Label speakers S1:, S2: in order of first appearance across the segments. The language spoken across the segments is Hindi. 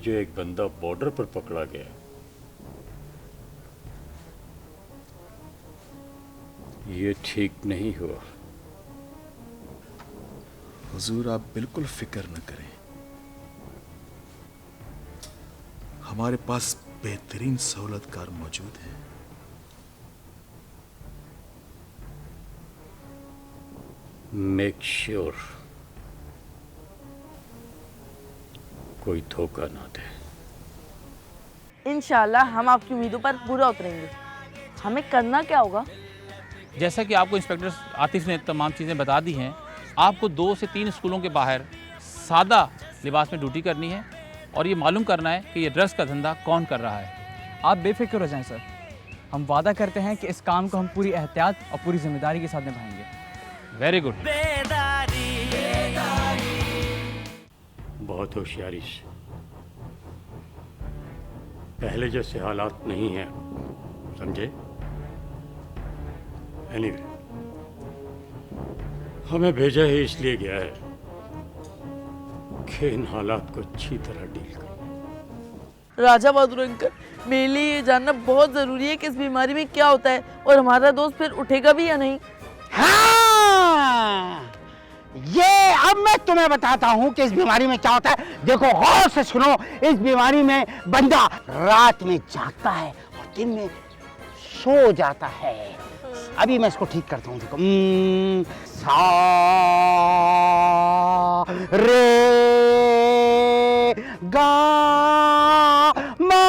S1: जो एक बंदा बॉर्डर पर पकड़ा गया, ये ठीक नहीं हुआ।
S2: हुजूर, आप बिल्कुल फिक्र न करें, हमारे पास बेहतरीन सहूलतकार मौजूद हैं।
S1: मेक श्योर कोई धोखा ना दे।
S3: इंशाल्लाह हम आपकी उम्मीदों पर पूरा उतरेंगे। हमें करना क्या होगा?
S4: जैसा कि आपको इंस्पेक्टर आतिफ ने तमाम चीज़ें बता दी हैं, आपको 2 से 3 स्कूलों के बाहर सादा लिबास में ड्यूटी करनी है और ये मालूम करना है कि ये ड्रग्स का धंधा कौन कर रहा है।
S5: आप बेफिक्र हो जाएं सर, हम वादा करते हैं कि इस काम को हम पूरी एहतियात और पूरी जिम्मेदारी के साथ निभाएंगे।
S4: Very good.
S1: बहुत होशियारी से। पहले जैसे हालात नहीं हैं, समझे? एनीवे, हमें भेजा ही इसलिए गया है कि इन हालात को अच्छी तरह डील कर।
S3: राजा बहादुर अंकल, मेरे लिए ये जानना बहुत जरूरी है कि इस बीमारी में क्या होता है और हमारा दोस्त फिर उठेगा भी या नहीं।
S6: हाँ, ये अब मैं तुम्हें बताता हूँ कि इस बीमारी में क्या होता है। देखो, गौर से सुनो। इस बीमारी में बंदा रात में जागता है और दिन में सो जाता है। अभी मैं इसको ठीक करता हूँ। देखो, सा रे गा मा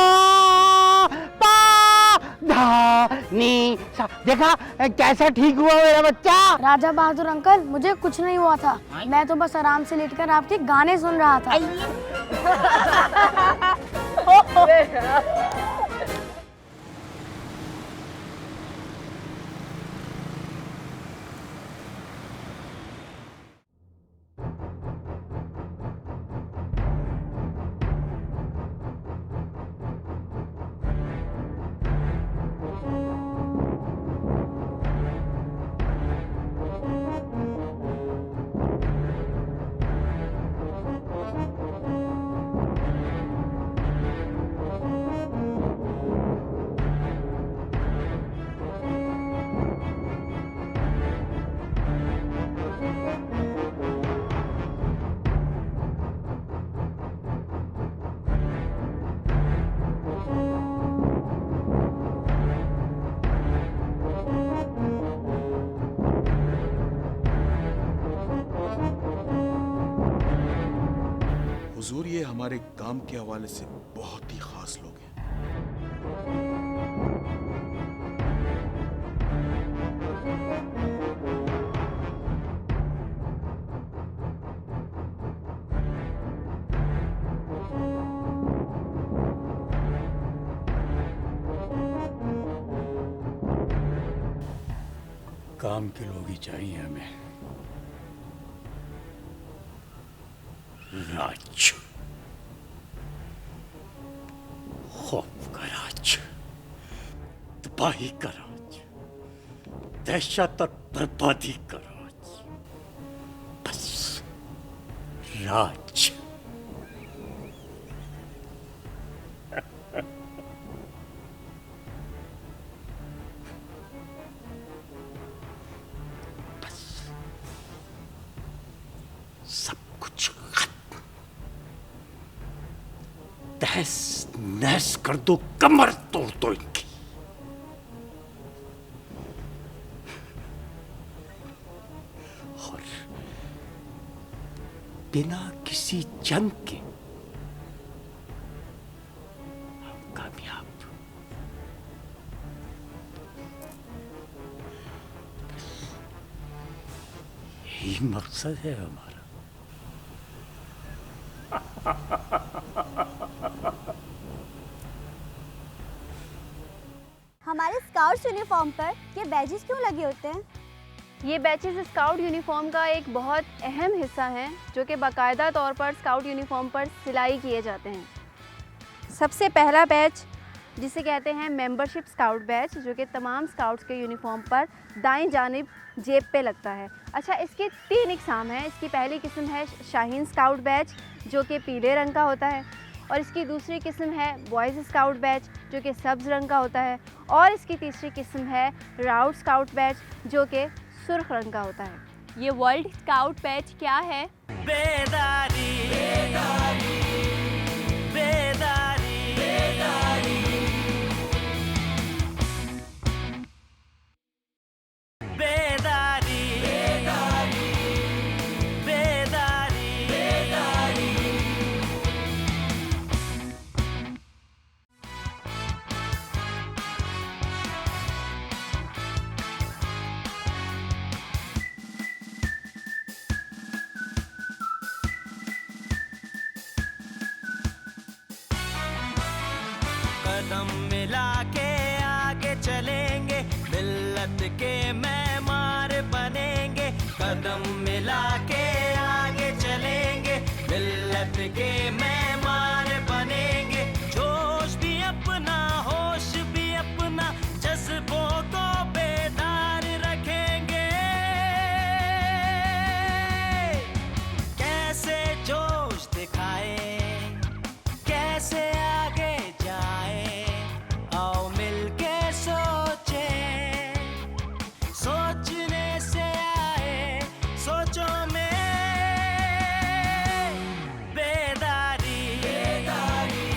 S6: पा धा नी सा। देखा कैसा ठीक हुआ मेरा बच्चा?
S7: राजा बहादुर अंकल, मुझे कुछ नहीं हुआ था। मैं तो बस आराम से लेटकर आपके गाने सुन रहा था।
S2: हुजूर, ये हमारे काम के हवाले से बहुत ही खास लोग हैं।
S1: काम के लोग ही चाहिए हमें। राज, खौफ का राज, तबाही का राज, दहशत और बर्बादी का राज, बस राज। बस सब कुछ खत्म। तहस नहस कर दो, कमर तोड़ दो इनकी। और बिना किसी जंग के हम कामयाब। यही मकसद है हमारा।
S8: हमारे स्काउट्स यूनिफॉर्म पर ये बैजेस क्यों लगे होते हैं?
S9: ये बैचेस स्काउट यूनिफॉर्म का एक बहुत अहम हिस्सा हैं, जो कि बाकायदा तौर पर स्काउट यूनिफॉर्म पर सिलाई किए जाते हैं। सबसे पहला बैच जिसे कहते हैं मेंबरशिप स्काउट बैच, जो कि तमाम स्काउट्स के यूनिफॉर्म पर दाएं जानिब जेब पे लगता है। अच्छा, इसके 3 इकसाम हैं। इसकी पहली किस्म है शाहीन स्काउट बैच, जो कि पीले रंग का होता है, और इसकी दूसरी किस्म है बॉयज़ स्काउट बैच जो कि सब्ज़ रंग का होता है, और इसकी तीसरी किस्म है राउट स्काउट बैच जो कि सुर्ख रंग का होता है।
S8: ये वर्ल्ड स्काउट बैच क्या है?
S1: बेदारी बेदारी बेदारी बेदारी बेदारी बेदारी बेदारी बेदारी कदम मिला के आगे चलेंगे, मिल्लत के मेमार बनेंगे। कदम मिला के आगे चलेंगे, मिल्लत के मेमार बनेंगे। जोश भी अपना, होश भी अपना, जज्बों को बेदार रखेंगे। कैसे जोश दिखाए, कैसे आगे जाए, आओ मिलके सोचे, सोचने से आए सोचो में बेदारी बेदारी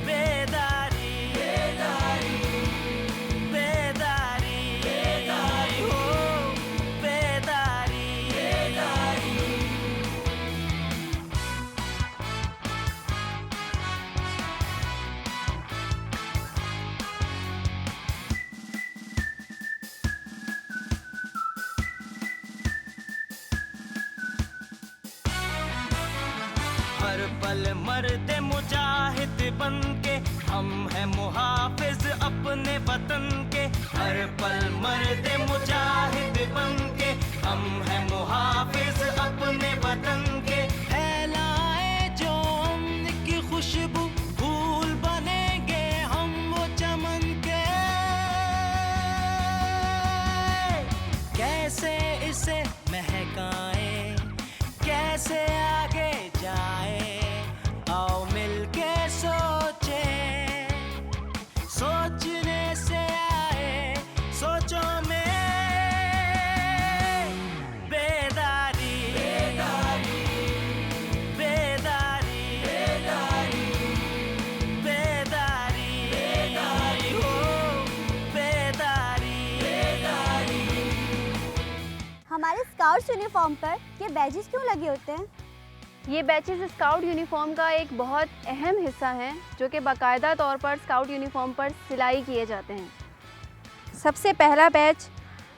S1: बेदारी बेदारी बेदारी बेदारी हो बेदारी बेदारी। हर पल मर्द मुजाहिद बन के, हम हैं मुहाफिज अपने वतन के। हर पल मर्द मुजाहिद बन के, हम हैं मुहाफिज अपने वतन के। फैलाए जो अमन की खुशबू, फूल बनेंगे हम वो चमन के। कैसे इसे महकाएं, कैसे आगे जाए, आओ मिलके सोचे, सोचने से आए सोचो में बेदारी बेदारी बेदारी बेदारी बेदारी बेदारी हो बेदारी बेदारी।
S8: हमारे स्काउट्स यूनिफॉर्म पर ये बैजेस क्यों लगे होते हैं?
S9: ये बैचेस स्काउट यूनिफॉर्म का एक बहुत अहम हिस्सा हैं जो कि बाकायदा तौर पर स्काउट यूनिफॉर्म पर सिलाई किए जाते हैं। सबसे पहला बैच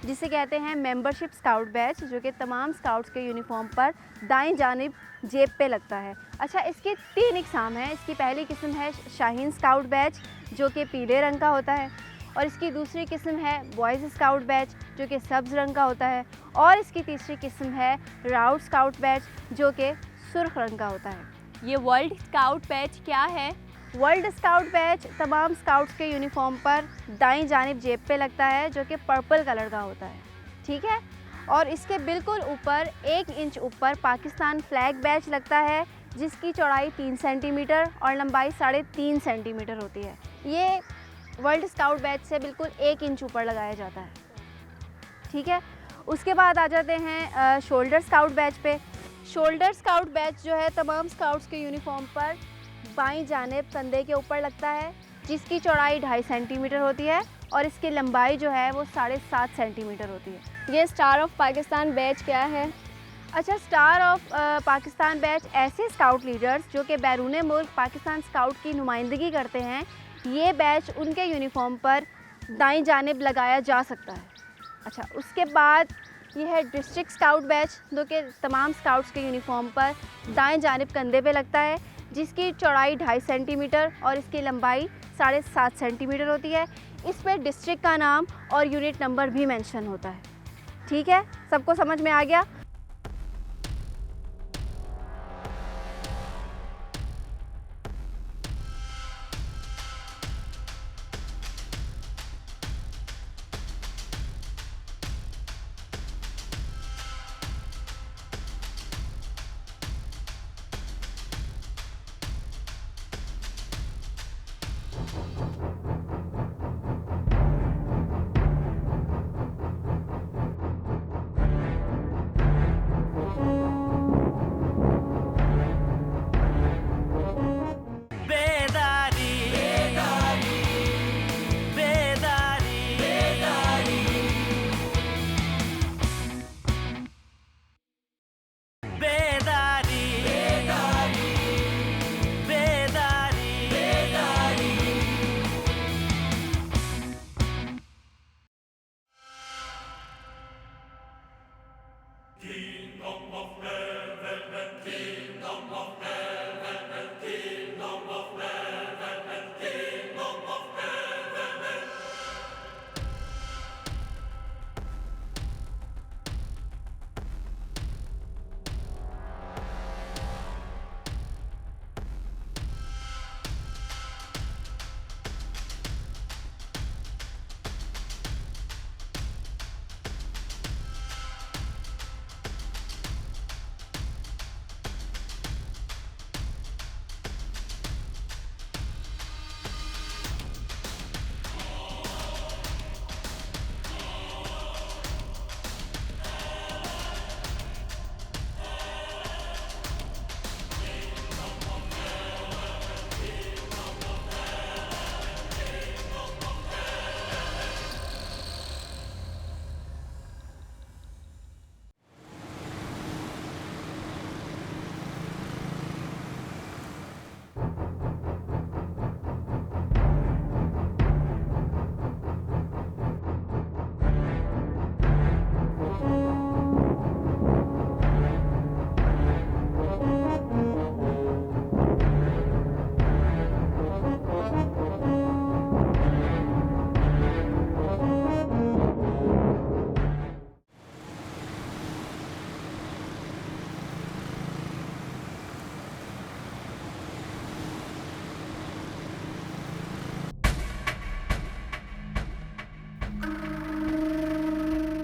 S9: जिसे कहते हैं मेंबरशिप स्काउट बैच, जो कि तमाम स्काउट्स के यूनिफॉर्म पर दाएं जानिब जेब पे लगता है। अच्छा, इसके 3 इकसाम हैं। इसकी पहली किस्म है शाहीन स्काउट बैच जो कि पीले रंग का होता है, और इसकी दूसरी किस्म है बॉयज़ स्काउट बैच जो कि सब्ज़ रंग का होता है, और इसकी तीसरी किस्म है राउट स्काउट बैच जो कि सुर्ख रंग का होता है।
S8: ये वर्ल्ड स्काउट बैच क्या है?
S9: वर्ल्ड स्काउट बैच तमाम स्काउट्स के यूनिफॉर्म पर दाईं जानिब जेब पे लगता है जो कि पर्पल कलर का होता है, ठीक है। और इसके बिल्कुल ऊपर 1 इंच ऊपर पाकिस्तान फ्लैग बैच लगता है जिसकी चौड़ाई 3 सेंटीमीटर और लंबाई 3.5 सेंटीमीटर होती है। ये वर्ल्ड स्काउट बैच से बिल्कुल 1 इंच ऊपर लगाया जाता है, ठीक है। उसके बाद आ जाते हैं शोल्डर स्काउट बैच पे। शोल्डर स्काउट बैच जो है तमाम स्काउट्स के यूनिफॉर्म पर बाईं जानिब कंधे के ऊपर लगता है जिसकी चौड़ाई 2.5 सेंटीमीटर होती है और इसकी लंबाई जो है वो 7.5 सेंटीमीटर होती है।
S8: ये स्टार ऑफ पाकिस्तान बैच क्या है?
S9: अच्छा, स्टार ऑफ पाकिस्तान बैच ऐसे स्काउट लीडर्स जो कि बैरून मुल्क पाकिस्तान स्काउट की नुमाइंदगी करते हैं, ये बैच उनके यूनिफॉर्म पर दाईं जानिब लगाया जा सकता है। अच्छा, उसके बाद ये है डिस्ट्रिक्ट स्काउट बैच जो कि तमाम स्काउट्स के यूनिफॉर्म पर दाएं जानिब कंधे पे लगता है जिसकी चौड़ाई 2.5 सेंटीमीटर और इसकी लंबाई 7.5 सेंटीमीटर होती है। इस पर डिस्ट्रिक्ट का नाम और यूनिट नंबर भी मेंशन होता है, ठीक है। सबको समझ में आ गया?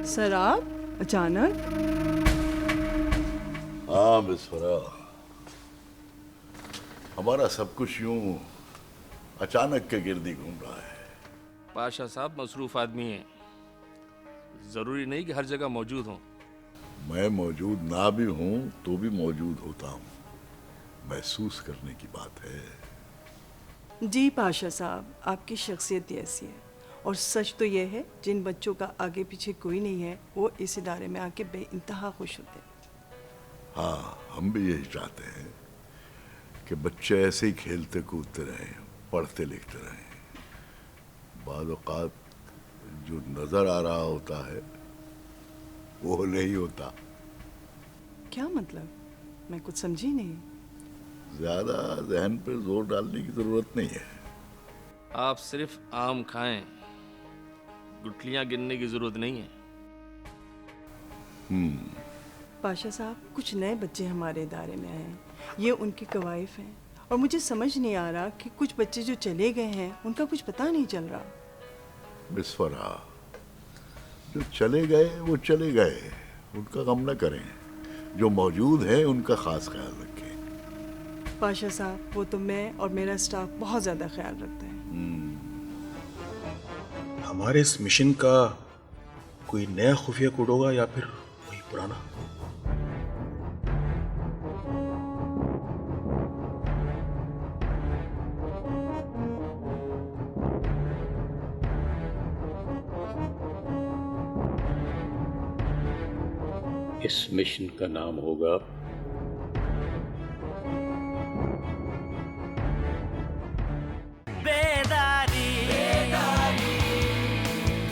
S10: सर आप अचानक?
S2: हाँ बिस्फरा, हमारा सब कुछ यूं अचानक के गिर्द ही घूम रहा है।
S11: पाशा साहब मसरूफ आदमी हैं, जरूरी नहीं कि हर जगह मौजूद हों।
S2: मैं मौजूद ना भी हूं तो भी मौजूद होता हूं, महसूस करने की बात है।
S10: जी पाशा साहब, आपकी शख्सियत ही ऐसी है। और सच तो ये है, जिन बच्चों का आगे पीछे कोई नहीं है वो इस इदारे में आके बेइंतहा खुश होते हैं।
S2: हाँ, हम भी यही चाहते हैं कि बच्चे ऐसे ही खेलते कूदते रहें, पढ़ते लिखते रहें। बाद औक़ात जो नजर आ रहा होता है वो नहीं होता।
S10: क्या मतलब? मैं कुछ समझी नहीं।
S2: ज्यादा जहन पर जोर डालने की जरूरत नहीं है।
S11: आप सिर्फ आम खाएं, गुठलियां गिनने की जरूरत नहीं है।
S10: पाशा साहब, कुछ नए बच्चे हमारे इदारे में आए हैं, ये उनकी कवाइफ हैं और मुझे समझ नहीं आ रहा कि कुछ बच्चे जो चले गए हैं उनका कुछ पता नहीं चल रहा।
S2: बिस्फरा, जो चले गए वो चले गए, उनका गम न करें। जो मौजूद है उनका खास ख्याल रखें।
S10: पाशा साहब, वो तो मैं और मेरा स्टाफ बहुत ज़्यादा ख्याल रखता है।
S2: हमारे इस मिशन का कोई नया खुफिया कोड होगा या फिर वही पुराना?
S12: इस मिशन का नाम होगा
S1: बेदारी। बेदारी,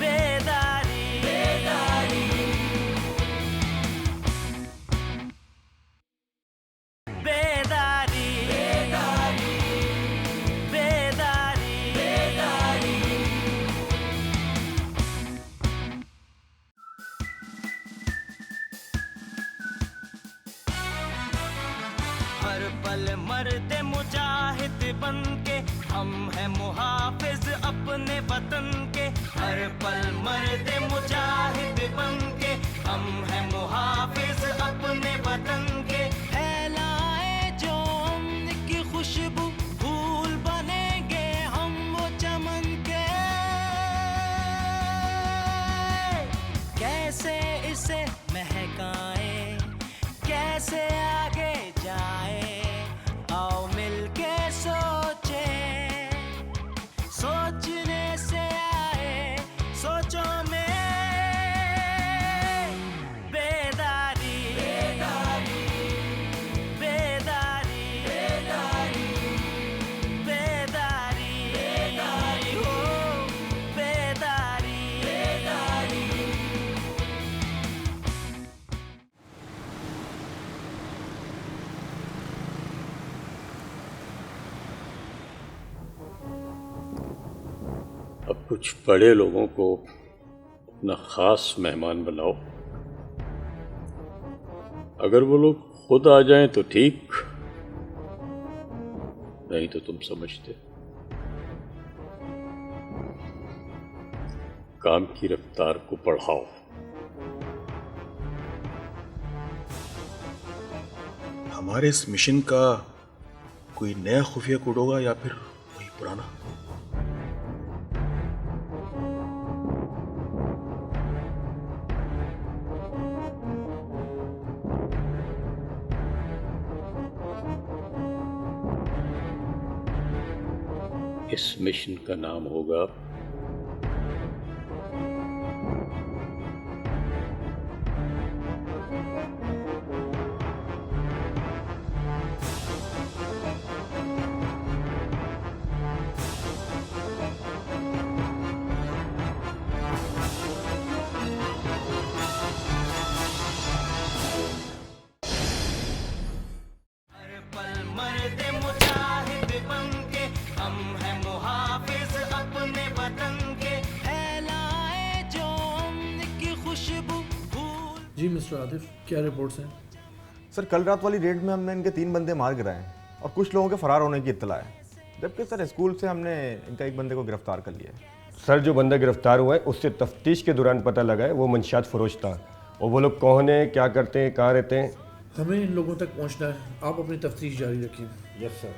S1: बेदारी, बेदारी, बेदारी, बेदारी, बेदारी, बेदारी। हर पल मरते मुजाहिद बन के हम हैं मुहाफिज अपने वतन के। हर पल मरते मुजाहिद बन के हम हैं मुहाफिज अपने वतन के। फैलाए जो अमन की खुशबू, फूल बनेंगे हम वो चमन के। कैसे इसे महकाएं, कैसे आगे जाए, आओ मिलके सोचे। सोचने से आए सोचों में बेदारी। बेदारी, बेदारी, बेदारी, बेदारी, बेदारी, हो बेदारी, बेदारी।
S12: अब कुछ बड़े लोगों को अपना खास मेहमान बनाओ। अगर वो लोग खुद आ जाएं तो ठीक, नहीं तो तुम समझते काम की रफ्तार को बढ़ाओ।
S2: हमारे इस मिशन का कोई नया खुफिया कोड होगा या फिर वही पुराना?
S12: इस मिशन का नाम होगा
S13: जी मिस्टर आतिफ, क्या रिपोर्ट्स हैं?
S14: सर, कल रात वाली रेड में हमने इनके 3 बंदे मार गिराए हैं और कुछ लोगों के फरार होने की इत्तला है। जबकि सर स्कूल से हमने इनका एक बंदे को गिरफ्तार कर लिया है।
S15: सर जो बंदा गिरफ्तार हुआ है उससे तफ्तीश के दौरान पता लगा है वो मंशियात फरोश था। और वो लोग कौन है, क्या करते हैं, कहाँ रहते हैं?
S13: हमें इन लोगों तक पहुंचना है, आप अपनी तफ्तीश जारी रखिए।
S15: Yes sir.